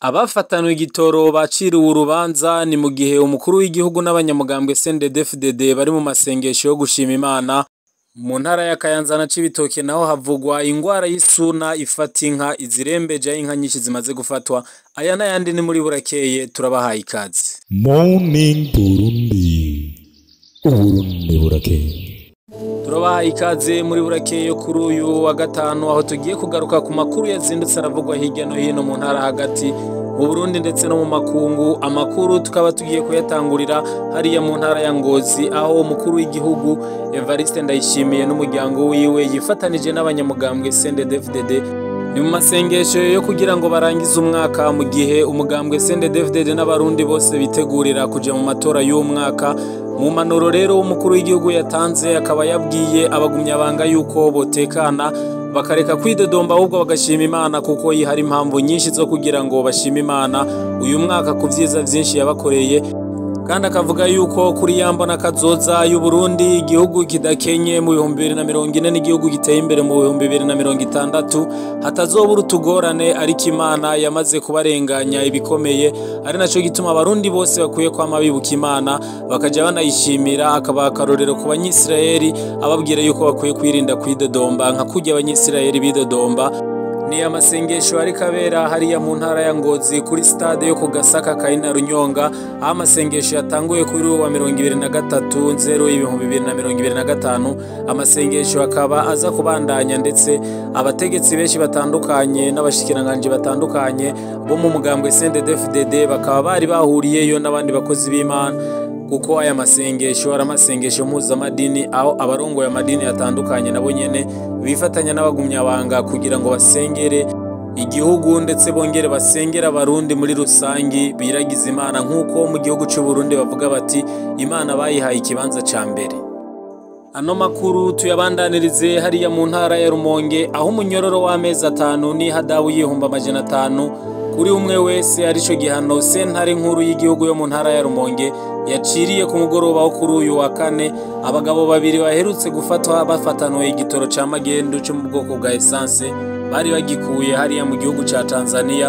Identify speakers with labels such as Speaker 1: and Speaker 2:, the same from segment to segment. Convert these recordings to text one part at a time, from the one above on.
Speaker 1: Abafatanwe igitoro baciriwe urubanza ni mu gihe umukuru w'igihugu n'abanyamugambwe CNDD-FDD bari mu masengesho yo gushima Imana. Mu ntara ya Kayanza na Cibitoke naho havugwa ingwara y'isuna ifata inka, izirembeje inka nyinshi zimaze gufatwa. Aya n'ayandi ni muri Burakeye, turabahaye ikaze.
Speaker 2: Morning Burundi, Uburundi Burakeye.
Speaker 1: Turabahaye ikaze muri Burakeye kuri uyu wa gatanu, aho tugiye kugaruka ku makuru yazindutse aravugwa hirya no hino mu ntara hagati mu Burundi ndetse no mu makungu. Amakuru tukaba tugiye kuyatangurira hariya mu ntara ya Ngozi, aho umukuru w'igihugu Evariste Ndayishimiye n'umuryango wiwe yifatanije n'abanyamugambwe CNDD-FDD ni mu masengesho yo kugira ngo barangize umwaka, mu gihe umugambwe CNDD-FDD n'abarundi bose bitegurira kuja mu matora y'umwaka. Mu manuro rero umukuru w'igihugu yatanze akaba yabwiye abagumyabanga yuko botekana bakareka kwidodomba, ahubwo bagashima Imana kuko hari impamvu nyinshi zo kugira ngo bashime Imana uyu mwaka ku vyiza vyinshi yabakoreye. Kandi akavuga yuko kuri yambona kazoza y'u Burundi, igihugu kidakenye mu 2040 n'igihugu giteye imbere mu 2060 hatazobura utugorane, ariko Imana yamaze kubarenganya ibikomeye, ari naco gituma abarundi bose bakwiye kwama bibuka Imana bakaja banayishimira. Akaba akarorero ku banyisirayeli ababwira yuko bakwiye kwirinda kwidodomba nka kurya abanyisirayeli bidodomba. Ni amasengesho ari kabera hariya mu ntara ya Ngozi kuri stade yo ku Gasaka Kaina Runyonga, aho amasengesho yatanguye kuri uwa 23/0/2025. Amasengesho akaba aza kubandanya, ndetse abategetsi benshi batandukanye n'abashikiranganje batandukanye bo mu mugambwe CNDD-FDD bakaba bari bahuriyeyo n'abandi bakozi b'Imana, kuko aya masengesho ari amasengesho mpuzamadini, aho abarongoye amadini atandukanye nabo nyene bifatanya n'abagumyabanga kugira ngo basengere igihugu ndetse bongere basengera abarundi muri rusangi, biragize Imana nk'uko mu gihugu cy'u Burundi bavuga bati Imana bayihaye ikibanza ca mbere. Ano makuru tuyabandanirize hariya mu ntara ya Rumonge, aho umunyororo w'amezi 5 n'ihadabu y'ibihumbi 500 kuri umwe wese arico gihano sentare nkuru y'igihugu yo mu ntara ya Rumonge yaciriye ku mugoroba wo kuri uyu wa kane abagabo babiri baherutse gufatwa bafatanwe igitoro ca magendu cyo mu bwoko bwa essence, bari bagikuye hariya mu gihugu ca Tanzania.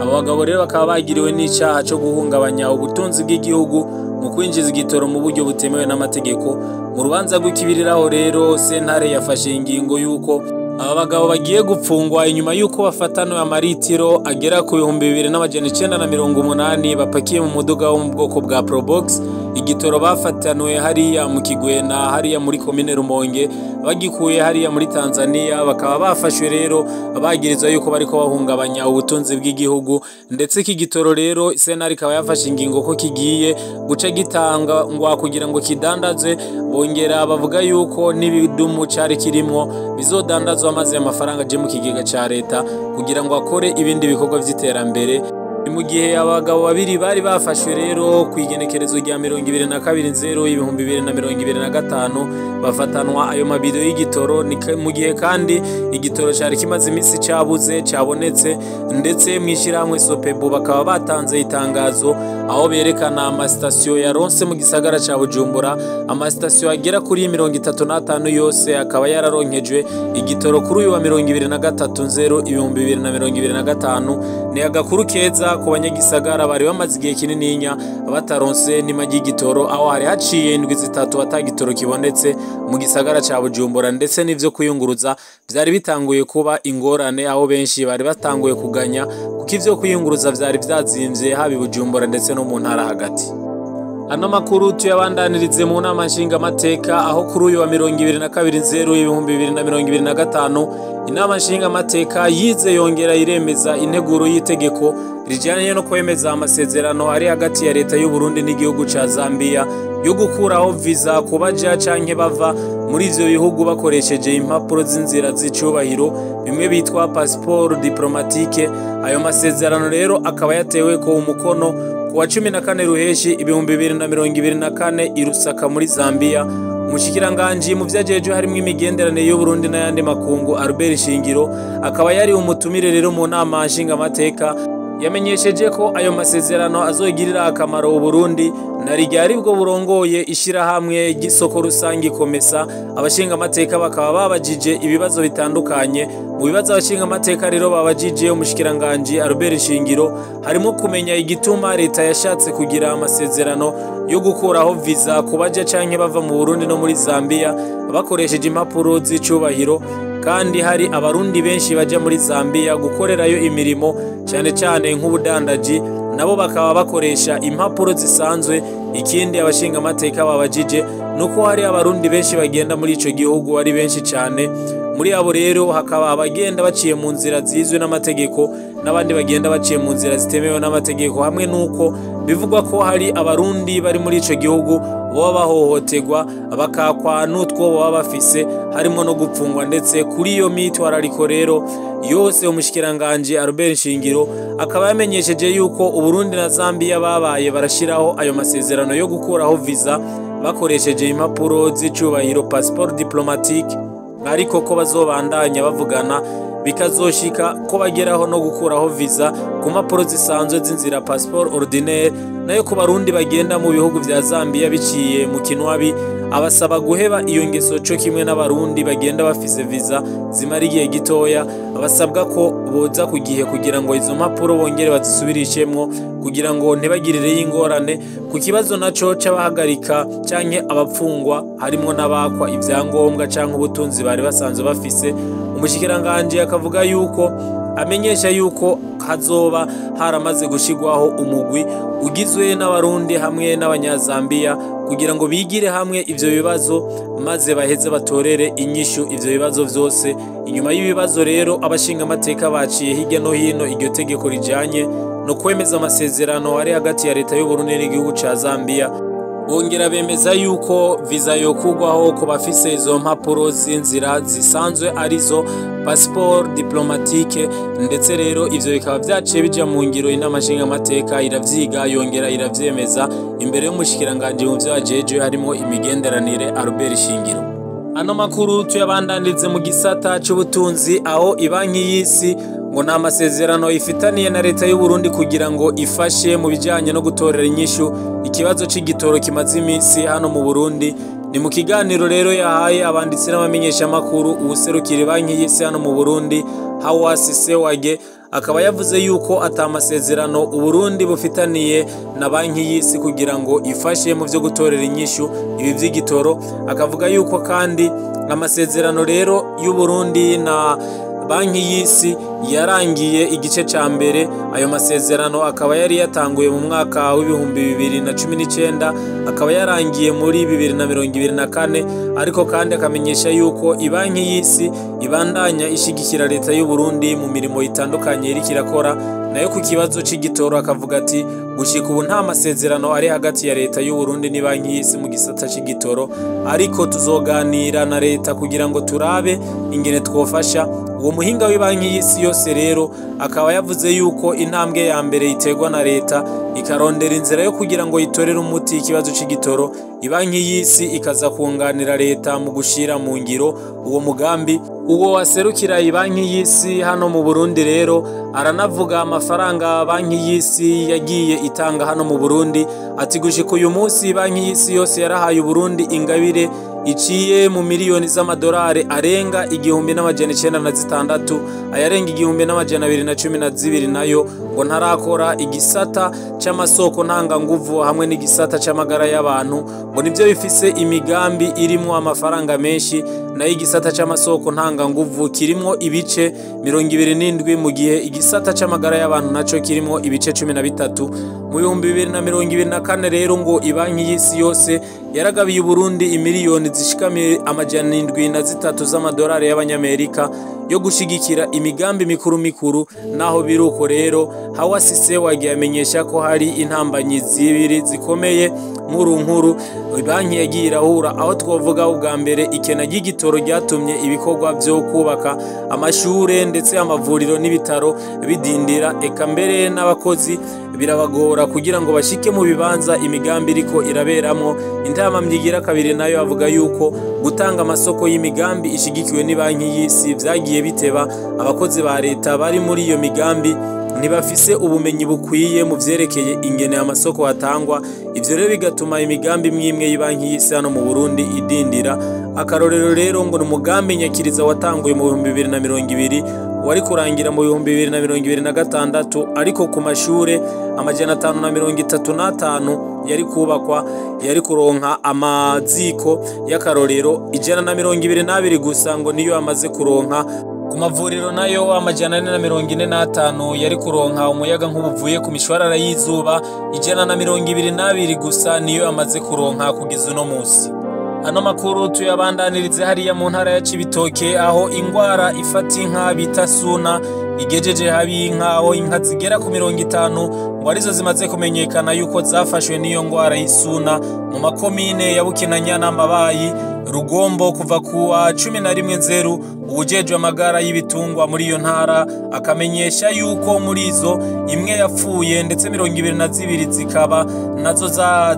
Speaker 1: Abo bagabo rero bakaba bagiriwe n'icaha cyo guhungabanya ubutunzi bw'igihugu mu kwinjiza igitoro mu buryo butemewe n'amategeko. Mu rubanza rw'ikibiriraho rero sentare yafashe ingingo yuko aba bagabo bagiye gupfungwa inyuma yuko bafatanwe amaritiro agera ku 2980 bapakiye mu muduga wo mu bwoko bwa Probox. Igitoro bafatanwe hariya mu Kigwena hariya muri komine Rumonge bagikuye hariya muri Tanzania. Bakaba bafashwe rero bagirizwa yuko bariko bahungabanya ubutunzi bw'igihugu, ndetse iki gitoro rero sentare ikaba yafashe ingingo ko kigiye guca gitanga ngwa kugira ngo kidandaze. Bongera bavuga yuko n'ibidumu cari kirimwo bizodandazwa maze amafaranga aje mu kigega ca leta kugira ngo akore ibindi bikorwa vy'iterambere. Mu gihe abagabo babiri bari bafashwe rero ku igenekerezo rya 22/0/2025 bafatanwa ayo mabido y'igitoro, mu gihe kandi igitoro cari kimaze imisi cabuze cabonetse, ndetse mwishirahamwe Sopebu bakaba batanze itangazo aho berekana amasitasiyo yaronse mu gisagara ca Bujumbura. Amasitasiyo agera kuri 35 yose akaba yararonkejwe igitoro kuri uyu wa 23/0/2025. Ni agakuru keza ku banyagisagara bari bamaze igihe kinininya bataronse n'imagi y'igitoro, aho hari haciye indwi 3 atagitoro kibonetse mu gisagara ca Bujumbura, ndetse n'ivyo kuyunguruza vyari bitanguye kuba ingorane, aho benshi bari batanguye kuganya kuko ivyo kuyunguruza vyari vyazimvye haba Bujumbura ndetse no mu ntara hagati. Ano makuru tuyabandanirize mu nama nshingamateka, aho kuri uyu wa 22/0/2025 inama nshingamateka yize yongera iremeza integuro y'itegeko rijanye no kwemeza amasezerano ari hagati ya leta y'u Burundi n'igihugu ca Zambia yo gukuraho visa kubaja canke bava muri ivyo bihugu bakoresheje impapuro z'inzira z'icubahiro bimwe bitwa passeport diplomatique. Ayo masezerano rero akaba yatewe ko umukono kuwa 14 Ruheshi 2024 i Lusaka muri Zambia. Umushikiranganje mu vyajeje harimo imigenderanire y'u Burundi n'ayandi makungu Albert Shingiro akaba yari umutumire rero mu nama nshingamateka yamenyesheje ko ayo masezerano azogirira akamaro u Burundi na ryari bwo burongoye ishirahamwe ry'isoko rusangi Komesa. Abashinga amateka bakaba babajije ibibazo bitandukanye. Mu bibazo abashinga amateka rero babajije umushikiranganje Albert Shingiro harimo kumenya igituma leta yashatse kugira amasezerano yo gukuraho visa kubaje canke bava mu Burundi no muri Zambia bakoresheje impapuro z'icubahiro, kandi hari abarundi benshi baje muri Zambia gukorerayo imirimo cyane cyane nk'ubudandaji, nabo bakaba bakoresha impapuro zisanzwe. Ikindi abashinga amateka babajije nuko hari abarundi benshi bagenda muri ico gihugu ari benshi cyane. Muri abo rero hakaba abagenda baciye mu nzira zizwe n'amategeko n'abandi bagenda baciye mu nzira zitemewe n'amategeko, hamwe nuko bivugwa ko hari abarundi bari muri ico gihugu baba bahohoterwa bakakwa n'utwo baba bafise, harimo no gupfungwa. Ndetse kuri iyo mitwarariko rero yose umushikiranganje Albert Shingiro akaba yamenyesheje yuko Uburundi na Zambia babaye barashiraho ayo masezerano yo gukuraho visa bakoresheje impapuro z'icubahiro passeport diplomatique, ariko ko bazobandanya bavugana bikazoshika ko bageraho no gukuraho visa ku mpapuro zisanzwe z'inzira passeport ordinaire. Nayo ku barundi bagenda mu bihugu vya Zambia biciye mu Kinwabi abasaba guheba iyo ngeso cyo kimwe n'abarundi bagenda bafise visa zimara igihe gitoya, abasabwa ko boza ku gihe kugira ngo izo mpapuro bongere bazisubirishemwo kugira ngo ntibagirire y'ingorane. Ku kibazo naco c'abahagarika canke abapfungwa harimo n'abakwa ivyangombwa canke ubutunzi bari basanzwe bafise, umushikiranganje akavuga yuko amenyesha yuko hazoba haramaze gushigwaho umugwi ugizwe n'abarundi hamwe n'abanyazambia kugira ngo bigire hamwe ivyo bibazo maze baheze batorere inyishu ivyo bibazo vyose. Inyuma y'ibibazo rero abashinga amateka baciye hirya no hino iryo tegeko rijanye no kwemeza amasezerano ari hagati ya leta y'u Burundi n'igihugu ca Zambia. Bongera bemeza yuko visa yo kugwaho ko bafise izo mpapuro z'inzira zisanzwe arizo passeport diplomatique, ndetse rero ivyo bikaba vyaciye bija mu ngiro y'inamashinga amateka iravyiga yongera iravyemeza imbere y'umushikiranganje mu vyajeje harimo imigenderanire Albert Shingiro. Ano makuru tuyabandanize mu gisata c'ubutunzi aho ibanki y'isi ngo nta masezerano ifitaniye na leta y'u Burundi kugira ngo ifashe mu bijanye no gutorera inyishu ikibazo c'igitoro kimaze iminsi hano mu Burundi. Ni mu kiganiro rero yahaye abanditsi n'abamenyesha makuru ubuserukira banki y'isi hano mu Burundi Hawasi Sewage akaba yavuze yuko atamasezerano u Burundi bufitaniye na banki y'isi kugira ngo ifashe mu vyo gutorera inyishu ibi vy'igitoro. Akavuga yuko kandi amasezerano rero y'u Burundi na banki y'isi yarangiye igice ca mbere. Ayo masezerano akaba yari yatanguye mu mwaka w'ibihumbi 2019 akaba yarangiye muri 2024, ariko kandi akamenyesha yuko ibanki y'isi ibandanya ishigikira leta y'u Burundi mu mirimo itandukanye iri kirakora. Nayo ku kibazo c'igitoro akavuga ati gushika ubu nta masezerano ari hagati ya leta y'u Burundi ni banki y'isi mu gisata c'igitoro, ariko tuzoganira na leta kugira ngo turabe ingene twofasha. Uwo muhinga w'ibanki y'isi yose rero akaba yavuze yuko intambwe ya mbere iterwa na leta ikarondera inzira yo kugira ngo yitorere umuti ikibazo c'igitoro, ibanki y'isi ikaza kunganira leta mu gushira mu ngiro uwo mugambi. Uwo waserukira ibanki y'isi hano mu Burundi rero aranavuga amafaranga banki y'isi yagiye itanga hano mu Burundi, ati gushika uyu munsi banki y'isi yose yarahaye Burundi ingabire iciye mu miliyoni z'amadolari arenga 1906, ayarenga 1212 nayo ngo ntarakora igisata c'amasoko ntanga nguvu hamwe n'igisata c'amagara y'abantu ngo nivyo bifise imigambi irimo amafaranga menshi, nayo igisata c'amasoko ntanga nguvu kirimo ibice 27 mu gihe igisata c'amagara y'abantu naco kirimo ibice 13. Mu 2024 rero ngo ibanki y'isi yose yaragabiye Burundi imiliyoni zishikamiye 703 z'amadolari y'abanyamerika yo gushigikira imigambi mikuru. Naho biruko rero Hawasi Sewage yamenyesha ko hari intambanyi zibiri zikomeye nkuru banki yagiye irahura, aho twovuga ubwa mbere ikena ry'igitoro ryatumye ibikorwa byo kubaka amashure ndetse amavuriro n'ibitaro bidindira, eka mbere n'abakozi birabagora kugira ngo bashike mu bibanza imigambi iriko iraberamwo. Intama myigira kabiri nayo avuga yuko gutanga amasoko y'imigambi ishigikiwe ni banki y'isi vyagiye biteba, abakozi ba leta bari muri iyo migambi ntibafise ubumenyi bukwiye mu vyerekeye ingene amasoko atangwa. Ivyo rero bigatuma imigambi imwe y'ibanki y'isi hano mu Burundi idindira. Akarorero rero ngo n'umugambi nyakiriza watanguye mu 2020 wari kurangira mu 2026, ariko ku mashure 535 yari kubakwa yari kuronka amaziko y'akarorero 122 gusa ngo niyo amaze kuronka. Ku mavuriro nayo 445 yari kuronka umuyaga nk'ubuvuye ku mishwarara y'izuba 122 gusa niyo amaze kuronka kugeza uno musi. Ano makuru tuyabandanirize hariya mu ntara ya Cibitoke, aho ingwara ifata inka bita suna igejeje habi inka, aho inka zigera ku 50 ngo arizo zimaze kumenyekana yuko zafashwe n'iyo ngwara y'isuna mu makomine ya Bukinanya na Mabayi, Rugombo. Kuva kuwa 11/0 ubujejwe amagara y'ibitungwa muri iyo ntara akamenyesha yuko muri izo imwe yapfuye ndetse 22 zikaba nazo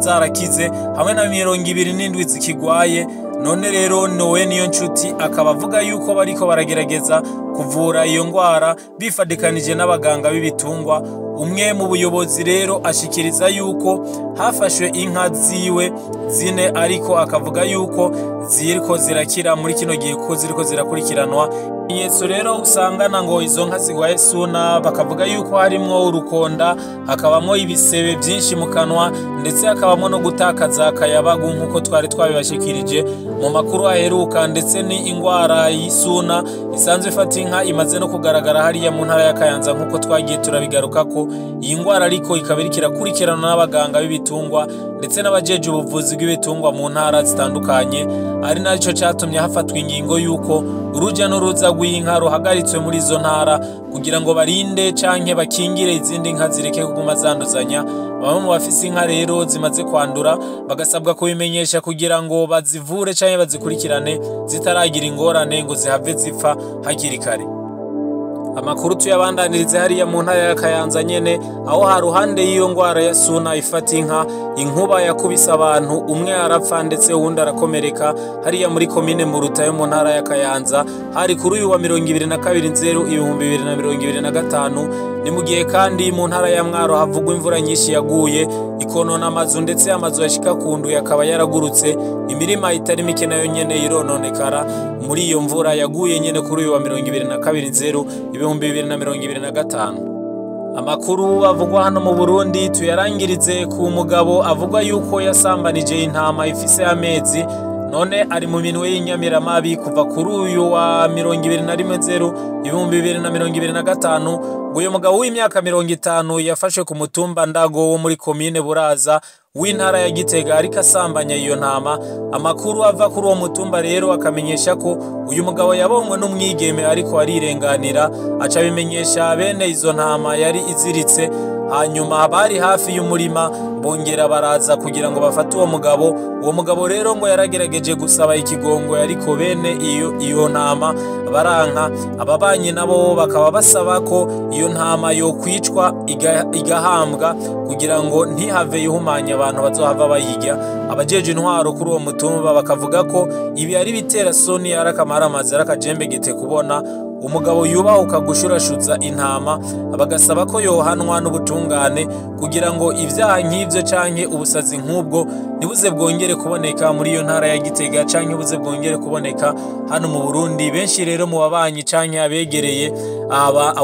Speaker 1: zarakize hamwe na 27 zikigwaye. None rero Noe Niyonshuti akaba avuga yuko bariko baragerageza kuvura iyo ngwara bifadikanije n'abaganga b'ibitungwa. Umwe mu buyobozi rero ashikiriza yuko hafashwe inka ziwe 4, ariko akavuga yuko ziriko zirakira muri kino gihe ko ziriko zirakurikiranwa. Inyeso rero usangana ngo izo nka zigwaye suna, bakavuga yuko harimwo urukonda, hakabamwo ibisebe byinshi mu kanwa, ndetse hakabamwo no gutakaza akayabagu nkuko twari twabibashikirije mu makuru aheruka. Ndetse ni ingwara y'isuna isanzwe ifata inka imaze no kugaragara hariya mu ntara ya Kayanza nkuko twagiye turabigaruka ko iyi ngwara ariko ikaba iriko irakurikirana n'abaganga b'ibitungwa ndetse n'abajeje ubuvuzi bw'ibitungwa mu ntara zitandukanye. Ari naco catumye hafatwa ingingo yuko uruja n'uruza rw'inka ruhagaritswe muri izo ntara kugira ngo barinde canke bakingire izindi nka zireke kuguma zanduzanya. Bamwe mu bafise inka rero zimaze kwandura bagasabwa kubimenyesha kugira ngo bazivure canke bazikurikirane zitaragira ingorane ngo zihave zipfa hakiri kare. Amakuru tuyabandanirize hariya mu ntara ya Kayanza nyene, aho haruhande y'iyo ngwara ya suna ifata inka, inkuba yakubise abantu, umwe arapfa ndetse uwundi arakomereka hariya muri komine Muruta yo mu ntara ya Kayanza. Hari kuri uyu wa 22/0/2025. Ni mu gihe kandi mu ntara ya Mwaro havugwa imvura nyinshi yaguye ikonona amazu, ndetse amazu yashika kundu yakaba yaragurutse, imirima itari mike nayo nyene irononekara muri iyo mvura yaguye nyene kuri uyu wa 22/0/2025. Amakuru avugwa hano mu Burundi tuyarangirize ku mugabo avugwa yuko yasambanije intama ifise amezi, none ari mu minwe y'inyamiramabi. Kuva kuri uyu wa 21/0/2025 uyu mugabo w'imyaka 50 yafashwe ku mutumba Ndago wo muri komine Buraza w'intara ya Gitega ariko asambanya iyo ntama. Amakuru ava kuri uwo mutumba rero akamenyesha ko uyu mugabo yabonwe n'umwigeme ariko arirenganira, aca bimenyesha bene izo ntama yari iziritse. Hanyuma bari hafi y'umurima bongera baraza kugira ngo bafate uwo mugabo. Uwo mugabo rero ngo yaragerageje gusaba ikigongo, ariko bene iyo ntama baranka. Ababanyi nabo bakaba basaba ko iyo ntama yo kwicwa igahambwa kugira ngo ntihave ihumanya abantu bazohava bayirya. Abajeje intwaro kuri uwo mutumba bakavuga ko ibi ari bitera soni, arakamaramaza arakajembegete kubona umugabo yubahuka gushurashuza intama. Bagasaba ko yohanwa n'ubutungane kugira ngo ivyaha nk'ivyo canke ubusazi nk'ubwo nibuze bwongere kuboneka muri iyo ntara ya Gitega canke buze bwongere kuboneka hano mu Burundi. Benshi rero mu babanyi canke abegereye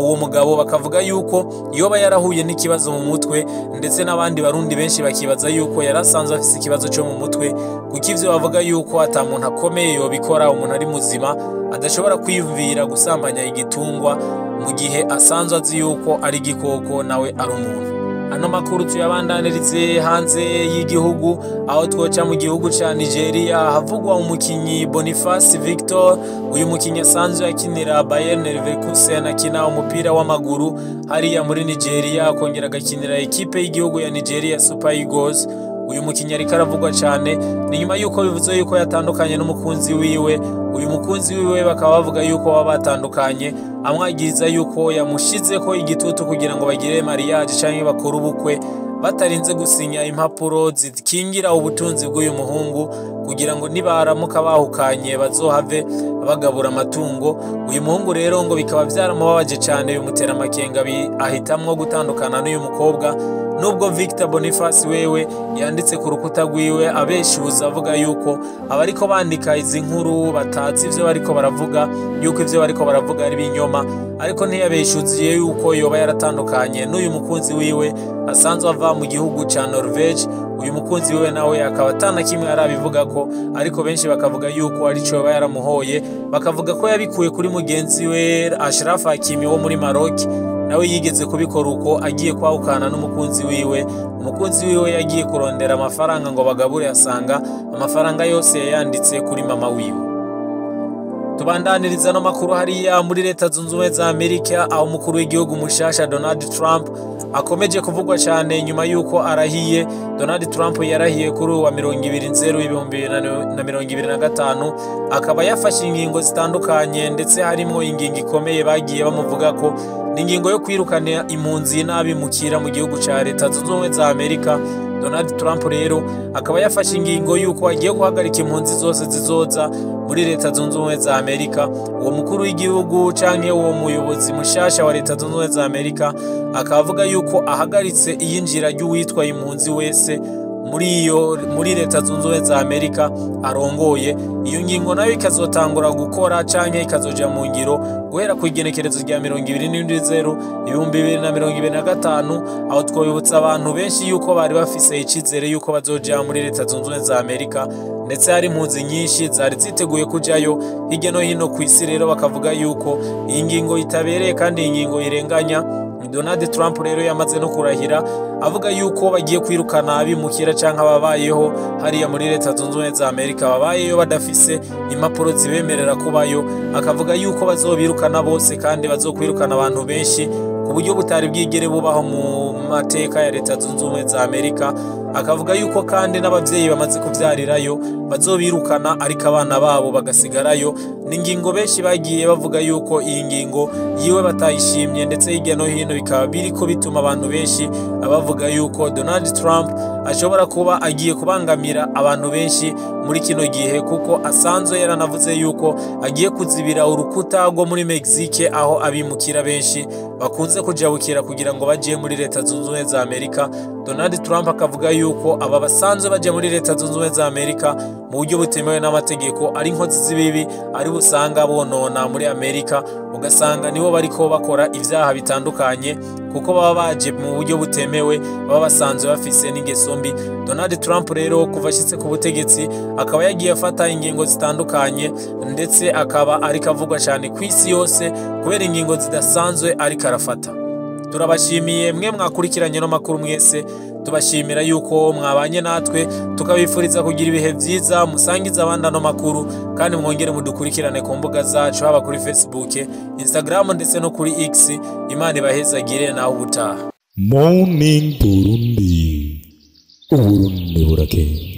Speaker 1: uwo mugabo bakavuga yuko yoba yarahuye n'ikibazo mu mutwe, ndetse n'abandi barundi benshi bakibaza yuko yarasanzwe afise ikibazo cyo mu mutwe, kuko ivyo bavuga yuko ata muntu akomeye yobikora, umuntu ari muzima adashobora kwiyumvira gusambanya igitungwa mu gihe asanzwe azi yuko ari igikoko nawe ari umuntu. Ano makuru tuyabandanirize hanze y'igihugu, aho twoca mu gihugu ca Nigeria havugwa umukinyi Boniface Victor. Uyu mukinyi asanzwe akinira Bayern Leverkusen, akina umupira w'amaguru hariya muri Nigeria, akongera agakinira ekipe y'igihugu ya Nigeria Super Eagles. Uyu mukinyi ariko aravugwa cyane ni nyuma yuko bivuze yuko yatandukanye n'umukunzi wiwe. Uyu mukunzi wiwe bakaba bavuga yuko baba batandukanye, amwagiriza yuko yamushize ko igitutu kugira ngo bagire mariage canke bakora ubukwe, batarinze gusinya impapuro zikingira ubutunzi bw'uyu muhungu kugira ngo nibaramuka bahukanye bazohave bagabura amatungo. Uyu muhungu rero ngo bikaba byaramubabaje cyane, bimutera amakenga, ahitamwo gutandukana n'uyu mukobwa, nubwo Victor Boniface wewe yanditse ku rukuta rwiwe abeshuza avuga yuko abariko bandika izi nkuru batazi ivyo bariko baravuga, yuko ivyo bariko baravuga ari binyoma, ariko ntiyabeshuziye yuko yoba yaratandukanye n'uyu mukunzi wiwe asanzwe ava mu gihugu ca Norvege. Uyu mukunzi wiwe nawe akaba atana kimwe arabivuga ko, ariko benshi bakavuga yuko ari cyo yaramuhoye, bakavuga ko yabikuye kuri mugenzi we Ashraf Hakimi wo muri Maroc, nawe yigeze kubikora uko agiye kwahukana n'umukunzi wiwe. Umukunzi wiwe yagiye kurondera amafaranga ngo bagabure, asanga amafaranga yose yayanditse kuri mama wiwe. Tubandaniriza no makuru hariya muri Leta Zunze Ubumwe za Amerika, aho umukuru w'igihugu mushasha Donald Trump akomeje kuvugwa cyane nyuma yuko arahiye. Donald Trump yarahiye kuri wa 20/2025, akaba yafashe ingingo zitandukanye, ndetse harimo ingingo ikomeye bagiye bamuvuga ko n'ingingo yo kwirukana impunzi n'abimukira mu gihugu cya Leta Zunze Ubumwe za Amerika. Donald Trump rero akaba yafashe ingingo yuko agiye guhagarika impunzi zose zizoza muri Leta Zunze Ubumwe za Amerika. Uwo mukuru w'igihugu canke uwo muyobozi mushasha wa Leta Zunze Ubumwe za Amerika akavuga yuko ahagaritse iyinjira ry'uwitwa impunzi wese muri Leta Zunze Ubumwe za Amerika arongoye. Iyo ngingo nayo ikazotangura gukora canke ikazoja mu ngiro guhera ku igenekerezo rya 20/2025, aho twobutsa abantu benshi yuko bari bafise icizere yuko bazoja muri Leta Zunze Ubumwe za Amerika, ndetse hari impunzi nyinshi zari ziteguye kujayo hirya no hino ku isi. Rero bakavuga yuko iyi ngingo itabereye kandi iyi ngingo irenganya. Donald Trump rero yamaze no kurahira avuga yuko bagiye kwirukana abimukira canke ababayeho hariya muri Leta Zunze Ubumwe za Amerika, babayeyo badafise impapuro zibemerera kubayo. Akavuga yuko bazobirukana bose kandi bazokwirukana abantu benshi ku buryo butari bwigere bubaho mu mateka ya Leta Zunze Ubumwe za Amerika. Akavuga yuko kandi n'abavyeyi bamaze kuvyarirayo bazobirukana, ariko abana babo bagasigarayo. N'ingingo benshi bagiye bavuga yuko iyi ngingo yiwe batayishimye, ndetse hirya no hino bikaba biriko bituma abantu benshi abavuga yuko Donald Trump ashobora kuba agiye kubangamira abantu benshi muri kino gihe, kuko asanzwe yaranavuze yuko agiye kuzibira urukuta rwo muri Mexique, aho abimukira benshi bakunze kujabukira kugira ngo baje muri Leta Zunze Ubumwe za Amerika. Donald Trump akavuga yuko aba basanzwe baje muri Leta Zunze Ubumwe za Amerika mu buryo butemewe n'amategeko ari inkozi z'ibibi, ari busanga bonona muri Amerika, ugasanga nibo bariko bakora ivyaha bitandukanye kuko baba baje mu buryo butemewe, baba basanzwe bafise n'ingeso mbi. Donald Trump rero kuva ashitse ku butegetsi akaba yagiye afata ingingo zitandukanye, ndetse akaba ariko avugwa cyane ku isi yose kubera ingingo zidasanzwe ariko arafata. Turabashimiye mwe mwakurikiranye no makuru mwese, tubashimira yuko mwabanye natwe, tukabifuriza kugira ibihe byiza, musangiza abandi no makuru, kandi mwongere mudukurikirane ku mbuga zacu, haba kuri Facebook, Instagram ndetse no kuri X. Imana ibahezagire naho ubutaha.
Speaker 2: Morning Burundi, Uburundi burakeye.